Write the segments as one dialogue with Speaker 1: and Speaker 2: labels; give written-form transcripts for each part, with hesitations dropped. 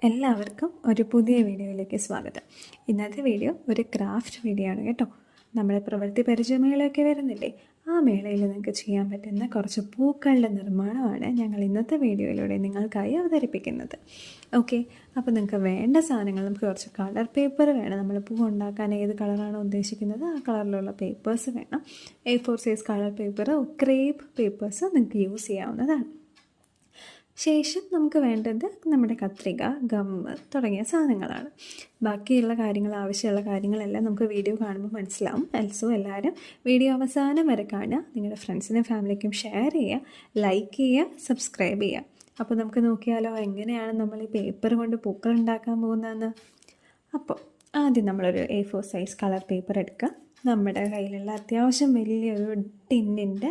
Speaker 1: എല്ലാവർക്കും ഒരു പുതിയ വീഡിയോയിലേക്ക് സ്വാഗതം. ഇന്നത്തെ വീഡിയോ ഒരു ക്രാഫ്റ്റ് വീഡിയോ ആണ് കേട്ടോ. നമ്മുടെ പ്രവൃത്തി പരിചയമേളയൊക്കെ വരുന്നില്ലേ, ആ മേളയിൽ നിങ്ങൾക്ക് ചെയ്യാൻ പറ്റുന്ന കുറച്ച് പൂക്കളുടെ നിർമ്മാണമാണ് ഞങ്ങൾ ഇന്നത്തെ വീഡിയോയിലൂടെ നിങ്ങൾക്കായി അവതരിപ്പിക്കുന്നത്. ഓക്കെ, അപ്പോൾ നിങ്ങൾക്ക് വേണ്ട സാധനങ്ങൾ, നമുക്ക് കുറച്ച് കളർ പേപ്പർ വേണം. നമ്മൾ പൂ ഉണ്ടാക്കാൻ ഏത് കളറാണോ ഉദ്ദേശിക്കുന്നത് ആ കളറിലുള്ള പേപ്പേഴ്സ് വേണം. A4 size colour paper, crepe papers നിങ്ങൾക്ക് യൂസ് ചെയ്യാവുന്നതാണ്. ശേഷം നമുക്ക് വേണ്ടത് നമ്മുടെ കത്രിക, ഗമ്മ് തുടങ്ങിയ സാധനങ്ങളാണ്. ബാക്കിയുള്ള കാര്യങ്ങൾ, ആവശ്യമുള്ള കാര്യങ്ങളെല്ലാം നമുക്ക് വീഡിയോ കാണുമ്പോൾ മനസ്സിലാവും. അൽസോ എല്ലാവരും വീഡിയോ അവസാനം വരെ കാണുക, നിങ്ങളുടെ ഫ്രണ്ട്സിനും ഫാമിലിക്കും ഷെയർ ചെയ്യുക, ലൈക്ക് ചെയ്യുക, സബ്സ്ക്രൈബ് ചെയ്യുക. അപ്പോൾ നമുക്ക് നോക്കിയാലോ എങ്ങനെയാണ് നമ്മൾ ഈ പേപ്പർ കൊണ്ട് പൂക്കൾ ഉണ്ടാക്കാൻ പോകുന്നതെന്ന്. അപ്പോൾ ആദ്യം നമ്മളൊരു A4 സൈസ് കളർ പേപ്പർ എടുക്കുക. നമ്മുടെ കയ്യിലുള്ള അത്യാവശ്യം വലിയൊരു ടിന്നിൻ്റെ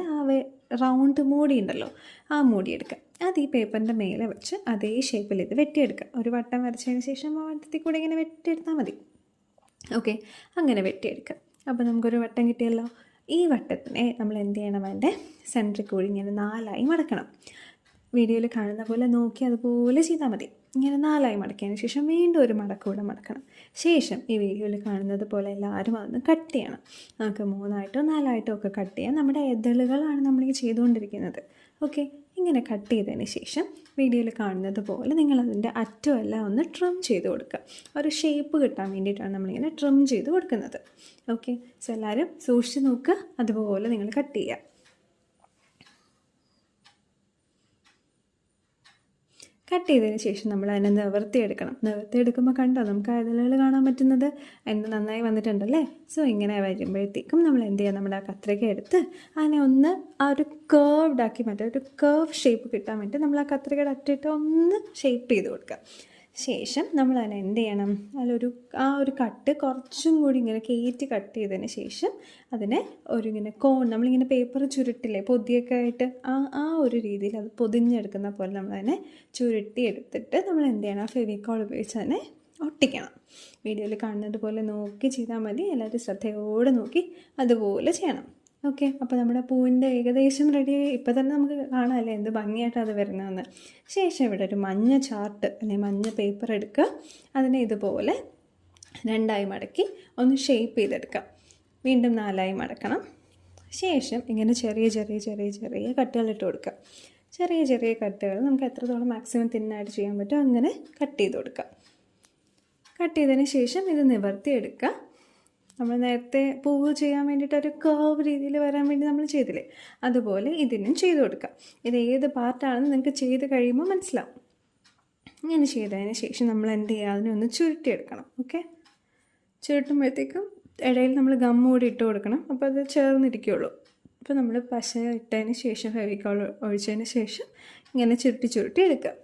Speaker 1: റൗണ്ട് മൂടി ഉണ്ടല്ലോ, ആ മൂടി എടുക്കുക. അത് ഈ പേപ്പറിൻ്റെ മേലെ വെച്ച് അതേ ഷേപ്പിൽ ഇത് വെട്ടിയെടുക്കുക. ഒരു വട്ടം വരച്ചതിന് ശേഷം ആ വട്ടത്തിൽ കൂടെ ഇങ്ങനെ വെട്ടിയെടുത്താൽ മതി. ഓക്കെ, അങ്ങനെ വെട്ടിയെടുക്കുക. അപ്പോൾ നമുക്കൊരു വട്ടം കിട്ടിയല്ലോ. ഈ വട്ടത്തിനെ നമ്മൾ എന്ത് ചെയ്യണം, അതിൻ്റെ സെൻറ്ററിൽ കൂടി ഇങ്ങനെ 4ആയി മടക്കണം. വീഡിയോയിൽ കാണുന്ന പോലെ നോക്കി അതുപോലെ ചെയ്താൽ മതി. ഇങ്ങനെ 4ആയി മടക്കിയതിന് ശേഷം വീണ്ടും ഒരു മടക്കൂടെ മടക്കണം. ശേഷം ഈ വീഡിയോയിൽ കാണുന്നത് പോലെ എല്ലാവരും അതൊന്ന് കട്ട് ചെയ്യണം. നമുക്ക് 3ആയിട്ടോ 4ആയിട്ടോ ഒക്കെ കട്ട് ചെയ്യാം. നമ്മുടെ എതളുകളാണ് നമ്മളിങ്ങനെ ചെയ്തുകൊണ്ടിരിക്കുന്നത്. ഓക്കെ, ഇങ്ങനെ കട്ട് ചെയ്തതിന് ശേഷം വീഡിയോയിൽ കാണുന്നത് പോലെ നിങ്ങളതിൻ്റെ അറ്റമെല്ലാം ഒന്ന് ട്രിം ചെയ്ത് കൊടുക്കുക. ഒരു ഷേപ്പ് കിട്ടാൻ വേണ്ടിയിട്ടാണ് നമ്മളിങ്ങനെ ട്രിം ചെയ്ത് കൊടുക്കുന്നത്. ഓക്കെ, സോ എല്ലാവരും സൂക്ഷിച്ച് നോക്കുക, അതുപോലെ നിങ്ങൾ കട്ട് ചെയ്യുക. കട്ട് ചെയ്തതിന് ശേഷം നമ്മൾ അതിനെ നിവർത്തിയെടുക്കണം. നിവർത്തിയെടുക്കുമ്പോൾ കണ്ടോ നമുക്ക് അതിലുകൾ കാണാൻ പറ്റുന്നത് എന്ന് നന്നായി വന്നിട്ടുണ്ടല്ലേ. സോ ഇങ്ങനെ വരുമ്പോഴത്തേക്കും നമ്മൾ എന്ത് ചെയ്യുക, നമ്മുടെ ആ കത്രിക എടുത്ത് അതിനെ ഒന്ന് ആ ഒരു കേർവ്ഡ് ആക്കി മാറ്റുക. ഒരു കേർവ് ഷേപ്പ് കിട്ടാൻ വേണ്ടി നമ്മൾ ആ കത്രികയുടെ അറ്റിട്ട് ഒന്ന് ഷേപ്പ് ചെയ്ത് കൊടുക്കുക. ശേഷം നമ്മൾ അതിനെ എന്ത് ചെയ്യണം, ആ ഒരു കട്ട് കുറച്ചും കൂടി ഇങ്ങനെ കയറ്റി കട്ട് ചെയ്തതിന് ശേഷം അതിനെ ഇങ്ങനെ നമ്മളിങ്ങനെ പേപ്പർ ചുരുട്ടില്ലേ പൊതിയൊക്കെ ആയിട്ട്, ആ ഒരു രീതിയിൽ അത് പൊതിഞ്ഞെടുക്കുന്ന പോലെ നമ്മളതിനെ ചുരുട്ടി എടുത്തിട്ട് നമ്മൾ എന്ത് ചെയ്യണം, ആ ഫെവിക്കോൾ ഉപയോഗിച്ച് അതിനെ ഒട്ടിക്കണം. വീഡിയോയിൽ കാണുന്നത് പോലെ നോക്കി ചെയ്താൽ മതി. എല്ലാവരും ശ്രദ്ധയോടെ നോക്കി അതുപോലെ ചെയ്യണം. ഓക്കെ, അപ്പോൾ നമ്മുടെ പൂവിൻ്റെ ഏകദേശം റെഡിയായി. ഇപ്പോൾ തന്നെ നമുക്ക് കാണാമല്ലേ എന്ത് ഭംഗിയായിട്ട് അത് വരുന്നതെന്ന്. ശേഷം ഇവിടെ ഒരു മഞ്ഞ ചാർട്ട് അല്ലെങ്കിൽ മഞ്ഞ പേപ്പർ എടുക്കുക. അതിനെ ഇതുപോലെ 2ആയി മടക്കി ഒന്ന് ഷേപ്പ് ചെയ്തെടുക്കാം. വീണ്ടും 4ആയി മടക്കണം. ശേഷം ഇങ്ങനെ ചെറിയ ചെറിയ ചെറിയ ചെറിയ കട്ടുകൾ ഇട്ട് കൊടുക്കുക. ചെറിയ ചെറിയ കട്ടുകൾ നമുക്ക് എത്രത്തോളം മാക്സിമം തിന്നായിട്ട് ചെയ്യാൻ പറ്റും അങ്ങനെ കട്ട് ചെയ്ത് കൊടുക്കുക. കട്ട് ചെയ്തതിന് ശേഷം ഇത് നിവർത്തിയെടുക്കുക. നമ്മൾ നേരത്തെ പൂവ് ചെയ്യാൻ വേണ്ടിയിട്ട് ഒരു കർവ് രീതിയിൽ വരാൻ വേണ്ടി നമ്മൾ ചെയ്തില്ലേ, അതുപോലെ ഇതിനും ചെയ്ത് കൊടുക്കുക. ഇത് ഏത് പാർട്ടാണെന്ന് നിങ്ങൾക്ക് ചെയ്ത് കഴിയുമ്പോൾ മനസ്സിലാവും. ഇങ്ങനെ ചെയ്തതിന് ശേഷം നമ്മൾ എന്ത് ചെയ്യുക, അതിനെ ഒന്ന് ചുരുട്ടിയെടുക്കണം. ഓക്കെ, ചുരുട്ടുമ്പോഴത്തേക്കും ഇടയിൽ നമ്മൾ ഗം കൂടി ഇട്ട് കൊടുക്കണം. അപ്പോൾ അത് ചേർന്നിരിക്കുകയുള്ളൂ. അപ്പോൾ നമ്മൾ പശ ഇട്ടതിന് ശേഷം ഫെവിക്കോൾ ഒഴിച്ചതിന് ശേഷം ഇങ്ങനെ ചുരുട്ടി എടുക്കുക.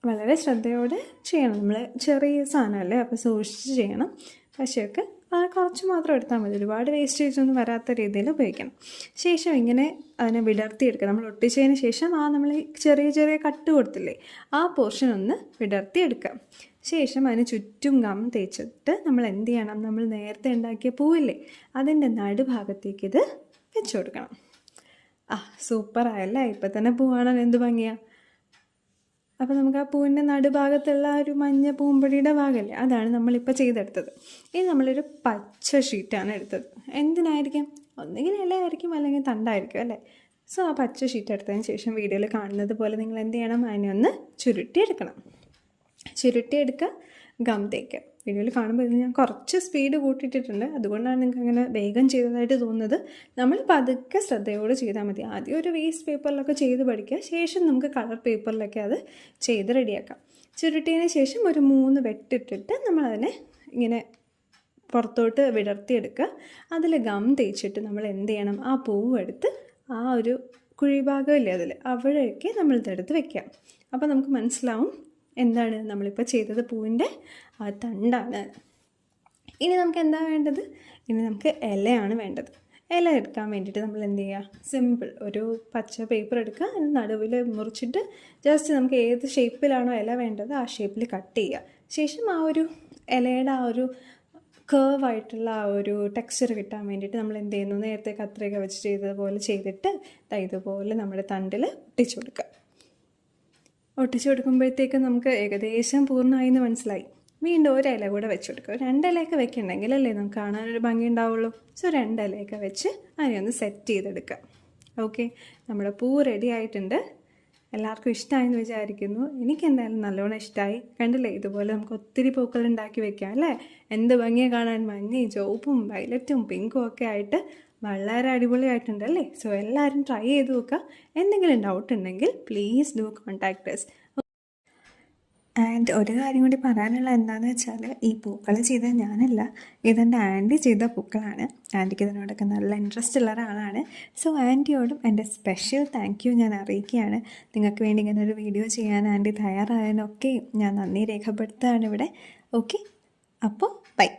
Speaker 1: വളരെ ശ്രദ്ധയോടെ ചെയ്യണം. നമ്മൾ ചെറിയ സാധനമല്ലേ, അപ്പോൾ സൂക്ഷിച്ച് ചെയ്യണം. പശയൊക്കെ കുറച്ച് മാത്രം എടുത്താൽ മതി. ഒരുപാട് വേസ്റ്റേജ് ഒന്നും വരാത്ത രീതിയിൽ ഉപയോഗിക്കണം. ശേഷം ഇങ്ങനെ അതിനെ വിടർത്തിയെടുക്കുക. നമ്മൾ ഒട്ടിച്ചതിന് ശേഷം നമ്മൾ ചെറിയ ചെറിയ കട്ട് കൊടുത്തില്ലേ, ആ പോർഷൻ ഒന്ന് വിടർത്തിയെടുക്കുക. ശേഷം അതിന് ചുറ്റും ഗം തേച്ചിട്ട് നമ്മൾ എന്ത് ചെയ്യണം, നമ്മൾ നേരത്തെ ഉണ്ടാക്കിയ പൂവില്ലേ അതിൻ്റെ നടുഭാഗത്തേക്ക് ഇത് വെച്ച് കൊടുക്കണം. സൂപ്പറായല്ലേ, ഇപ്പം തന്നെ പൂ കാണാൻ എന്ത് ഭംഗിയാണ്. അപ്പോൾ നമുക്ക് ആ പൂവിൻ്റെ നടുഭാഗത്തുള്ള ഒരു മഞ്ഞ പൂമ്പൊടിയുടെ ഭാഗമല്ലേ, അതാണ് നമ്മളിപ്പോൾ ചെയ്തെടുത്തത്. ഇനി നമ്മളൊരു പച്ച ഷീറ്റാണ് എടുത്തത്. എന്തിനായിരിക്കും, ഒന്നുകിൽ ഇലയായിരിക്കും അല്ലെങ്കിൽ തണ്ടായിരിക്കും അല്ലേ. സോ ആ പച്ച ഷീറ്റ് എടുത്തതിന് ശേഷം വീഡിയോയിൽ കാണുന്നത് പോലെ നിങ്ങൾ എന്ത് ചെയ്യണം, അതിനെ ഒന്ന് ചുരുട്ടിയെടുക്കണം. ചുരുട്ടിയെടുക്കുക, ഗം തേക്കുക. വീഡിയോയിൽ കാണുമ്പോൾ ഇത് ഞാൻ കുറച്ച് സ്പീഡ് കൂട്ടിയിട്ടിട്ടുണ്ട്, അതുകൊണ്ടാണ് നിങ്ങൾക്ക് അങ്ങനെ വേഗം ചെയ്തതായിട്ട് തോന്നുന്നത്. നമ്മൾ പതുക്കെ ശ്രദ്ധയോടെ ചെയ്താൽ മതി. ആദ്യം ഒരു വേസ്റ്റ് പേപ്പറിലൊക്കെ ചെയ്ത് പഠിക്കുക, ശേഷം നമുക്ക് കളർ പേപ്പറിലൊക്കെ അത് ചെയ്ത് റെഡിയാക്കാം. ചുരുട്ടിയതിന് ശേഷം ഒരു 3 വെട്ടിട്ടിട്ട് നമ്മളതിനെ ഇങ്ങനെ പുറത്തോട്ട് വിടർത്തിയെടുക്കുക. അതിൽ ഗം തേച്ചിട്ട് നമ്മൾ എന്ത് ചെയ്യണം, ആ പൂവെടുത്ത് ആ ഒരു കുഴിഭാഗമില്ലേ അവിടേക്ക് നമ്മളിതെടുത്ത് വെക്കാം. അപ്പോൾ നമുക്ക് മനസ്സിലാവും എന്താണ് നമ്മളിപ്പോൾ ചെയ്തത്, പൂവിൻ്റെ ആ തണ്ടാണ്. ഇനി നമുക്ക് എന്താ വേണ്ടത്, ഇനി നമുക്ക് ഇലയാണ് വേണ്ടത്. ഇല എടുക്കാൻ വേണ്ടിയിട്ട് നമ്മൾ എന്ത് ചെയ്യുക, സിമ്പിൾ ഒരു പച്ച പേപ്പർ എടുക്കുക. അതിന് നടുവിൽ മുറിച്ചിട്ട് ജസ്റ്റ് നമുക്ക് ഏത് ഷേപ്പിലാണോ ഇല വേണ്ടത് ആ ഷേപ്പിൽ കട്ട് ചെയ്യുക. ശേഷം ആ ഒരു ഇലയുടെ ആ ഒരു കേർവായിട്ടുള്ള ആ ഒരു ടെക്സ്ചർ കിട്ടാൻ വേണ്ടിയിട്ട് നമ്മൾ എന്ത് ചെയ്യുന്നു, നേരത്തെ കത്രിക വെച്ച് ചെയ്തതുപോലെ ചെയ്തിട്ട് ഇതുപോലെ നമ്മുടെ തണ്ടിൽ ഒട്ടിച്ചു കൊടുക്കുക. ഒട്ടിച്ചു കൊടുക്കുമ്പോഴത്തേക്ക് നമുക്ക് ഏകദേശം പൂർണ്ണമായി എന്ന് മനസ്സിലായി. വീണ്ടും ഒരു ഇല കൂടെ വെച്ച് കൊടുക്കുക. 2 ഇലയൊക്കെ വെക്കണമെങ്കിൽ അല്ലേ നമുക്ക് കാണാനൊരു ഭംഗി ഉണ്ടാവുള്ളൂ. സോ 2 ഇലയൊക്കെ വെച്ച് അതിനെ ഒന്ന് സെറ്റ് ചെയ്തെടുക്കുക. ഓക്കെ, നമ്മുടെ പൂ റെഡി ആയിട്ടുണ്ട്. എല്ലാവർക്കും ഇഷ്ടമായെന്ന് വിചാരിക്കുന്നു. എനിക്കെന്തായാലും നല്ലോണം ഇഷ്ടമായി. കണ്ടില്ലേ, ഇതുപോലെ നമുക്ക് ഒത്തിരി പൂക്കൾ ഉണ്ടാക്കി വെക്കാം അല്ലേ. എന്ത് ഭംഗിയാണ് കാണാൻ, മഞ്ഞയും ചുവപ്പും വയലറ്റും പിങ്കും ഒക്കെ ആയിട്ട് വളരെ അടിപൊളിയായിട്ടുണ്ട് അല്ലേ. സോ എല്ലാവരും ട്രൈ ചെയ്ത് നോക്കുക. എന്തെങ്കിലും ഡൗട്ട് ഉണ്ടെങ്കിൽ please do contact us. And ഒരു കാര്യം കൂടി പറയാനുള്ള എന്താണെന്ന് വെച്ചാൽ, ഈ പൂക്കൾ ചെയ്തത് ഞാനല്ല, ഇതെൻ്റെ ആൻറ്റി ചെയ്ത പൂക്കളാണ്. ആൻറ്റിക്ക് ഇതിനോടൊക്കെ നല്ല ഇൻട്രസ്റ്റ് ഉള്ള ഒരാളാണ്. സോ ആൻറ്റിയോടും എൻ്റെ സ്പെഷ്യൽ താങ്ക് യു ഞാൻ അറിയിക്കുകയാണ്. നിങ്ങൾക്ക് വേണ്ടി ഇങ്ങനെ ഒരു വീഡിയോ ചെയ്യാൻ ആൻറ്റി തയ്യാറായതിനൊക്കെ ഞാൻ നന്ദി രേഖപ്പെടുത്തുകയാണ് ഇവിടെ. ഓക്കെ, അപ്പോൾ ബൈ.